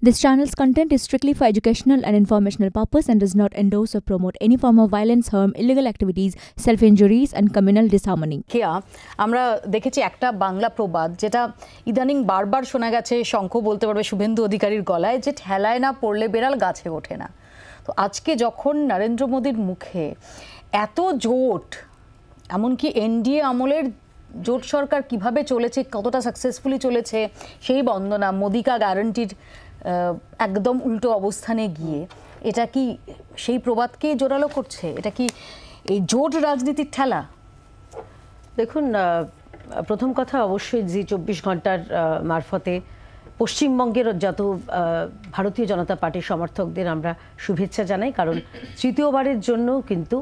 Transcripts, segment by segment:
This channel's content is strictly for educational and informational purpose and does not endorse or promote any form of violence, harm, illegal activities, self-injuries and communal disharmony. আমরা দেখেছি একটা বাংলা প্রবাদ যেটা ইদানিং বারবার শোনা গেছে, শঙ্খ বলতে পারবে শুভেন্দু অধিকারীর গলায়, যে ঠেলায় না পড়লে বেড়াল গাছে ওঠে না। তো আজকে যখন নরেন্দ্র মোদীর মুখে এত জোট, এমনকি এনডিএ আমলের জোট সরকার কিভাবে চলেছে, কতটা সাকসেসফুলি চলেছে, সেই বন্দনা মোদি কা গ্যারান্টির একদম উল্টো অবস্থানে গিয়ে, এটা কি সেই প্রবাদকে জোরালো করছে? এটা কি এই জোট রাজনীতির ঠেলা? দেখুন, প্রথম কথা অবশ্যই জি 24 ঘন্টার মারফতে পশ্চিমবঙ্গের যত ভারতীয় জনতা পার্টির সমর্থকদের আমরা শুভেচ্ছা জানাই, কারণ তৃতীয়বারের জন্য কিন্তু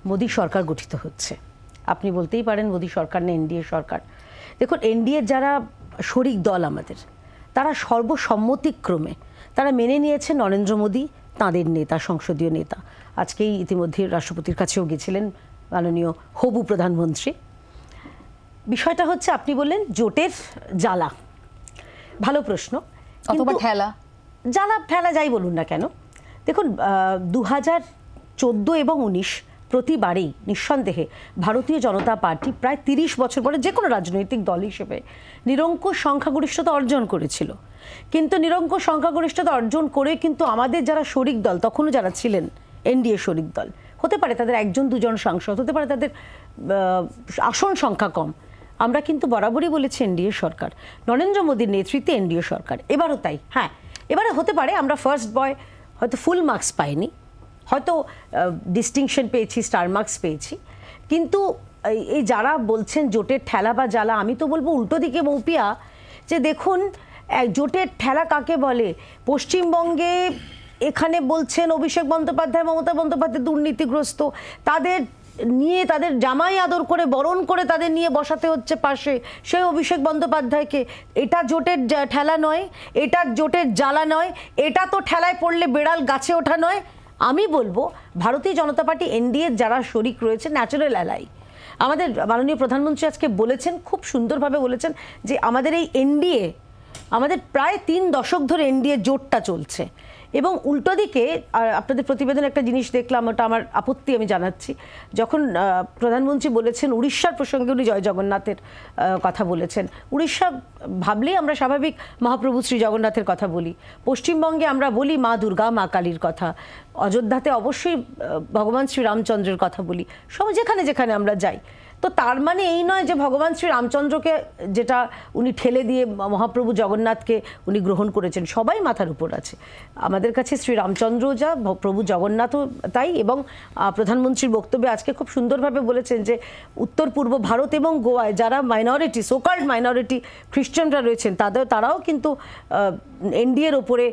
মোদী সরকার গঠিত হচ্ছে। আপনি বলতেই পারেন মোদী সরকার না এনডিএ সরকার। দেখুন, এনডিএ যারা শরিক দল আমাদের, তারা সর্বসম্মতিক্রমে তারা মেনে নিয়েছে নরেন্দ্র মোদী তাঁদের নেতা, সংসদীয় নেতা। আজকেই ইতিমধ্যে রাষ্ট্রপতির কাছেও গেছিলেন মাননীয় হবু প্রধানমন্ত্রী। বিষয়টা হচ্ছে, আপনি বললেন জোটের জ্বালা, ভালো প্রশ্ন। অথবা ঠেলা, জ্বালা ঠেলা যাই বলুন না কেন, দেখুন 2014 এবং 19 প্রতিবারেই নিঃসন্দেহে ভারতীয় জনতা পার্টি প্রায় 30 বছর পরে যে কোনো রাজনৈতিক দল হিসেবে নিরঙ্কুশ সংখ্যাগরিষ্ঠতা অর্জন করেছিল। কিন্তু নিরঙ্কুশ সংখ্যাগরিষ্ঠতা অর্জন করে কিন্তু আমাদের যারা শরিক দল, তখনও যারা ছিলেন এনডিএ শরিক দল, হতে পারে তাদের একজন দুজন সাংসদ, হতে পারে তাদের আসন সংখ্যা কম, আমরা কিন্তু বরাবরই বলেছি এনডিএ সরকার, নরেন্দ্র মোদীর নেতৃত্বে এনডিএ সরকার। এবারও তাই। হ্যাঁ, এবারে হতে পারে আমরা ফার্স্ট বয় হয়তো ফুল মার্কস পাইনি, হয়তো ডিস্টিংশন পেয়েছি, স্টার মার্কস পেয়েছি, কিন্তু এই যারা বলছেন জোটের ঠেলা বা জ্বালা, আমি তো বলবো উল্টো দিকে মৌপিয়া, যে দেখুন জোটের ঠেলা কাকে বলে। পশ্চিমবঙ্গে এখানে বলছেন অভিষেক বন্দ্যোপাধ্যায়, মমতা বন্দ্যোপাধ্যায় দুর্নীতিগ্রস্ত, তাদের নিয়ে তাদের জামাই আদর করে বরণ করে তাদের নিয়ে বসাতে হচ্ছে পাশে সেই অভিষেক বন্দ্যোপাধ্যায়কে। এটা জোটের ঠেলা নয়, এটা জোটের জ্বালা নয়, এটা তো ঠেলায় পড়লে বেড়াল গাছে ওঠা নয়। আমি বলবো ভারতীয় জনতা পার্টি এনডিএ যারা শরিক রয়েছে, ন্যাচারাল অ্যালাই। আমাদের মাননীয় প্রধানমন্ত্রী আজকে বলেছেন, খুব সুন্দরভাবে বলেছেন, যে আমাদের এই এনডিএ, আমাদের প্রায় 3 দশক ধরে এনডিএ জোটটা চলছে। এবং উল্টো দিকে আপনাদের প্রতিবেদনে একটা জিনিস দেখলাম, ওটা আমার আপত্তি আমি জানাচ্ছি, যখন প্রধানমন্ত্রী বলেছেন উড়িষ্যার প্রসঙ্গে, উনি জয় জগন্নাথের কথা বলেছেন। উড়িষ্যা ভাবলেই আমরা স্বাভাবিক মহাপ্রভু শ্রী জগন্নাথের কথা বলি, পশ্চিমবঙ্গে আমরা বলি মা দুর্গা, মা কালীর কথা, অযোধ্যাতে অবশ্যই ভগবান শ্রীরামচন্দ্রের কথা বলি, সব যেখানে যেখানে আমরা যাই। তো তার মানে এই নয় যে ভগবান শ্রী রামচন্দ্রকে যেটা উনি ঠেলে দিয়ে মহাপ্রভু জগন্নাথকে উনি গ্রহণ করেছেন, সবাই মাথার উপর আছে। আমাদের কাছে শ্রী রামচন্দ্র যা, প্রভু জগন্নাথও তাই। এবং প্রধানমন্ত্রীর বক্তব্যে আজকে খুব সুন্দরভাবে বলেছেন যে উত্তর পূর্ব ভারত এবং গোয়ায় যারা মাইনরিটি, সোকাল্ড মাইনরিটি খ্রিস্টানরা রয়েছেন, তারাও কিন্তু এনডিএর ওপরে,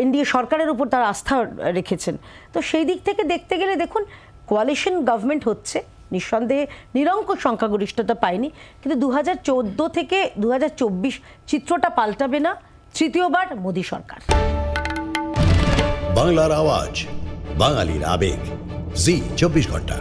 এনডিএ সরকারের উপর তারা আস্থা রেখেছেন। তো সেই দিক থেকে দেখতে গেলে দেখুন, কোয়ালিশন গভর্নমেন্ট হচ্ছে, নিঃসন্দেহে নিরঙ্কুশ সংখ্যাগরিষ্ঠতা পায়নি, কিন্তু 2014 থেকে 2024 চিত্রটা পাল্টাবে না, তৃতীয়বার মোদী সরকার। বাংলার আওয়াজ, বাঙালির আবেগ, জি 24 ঘন্টা।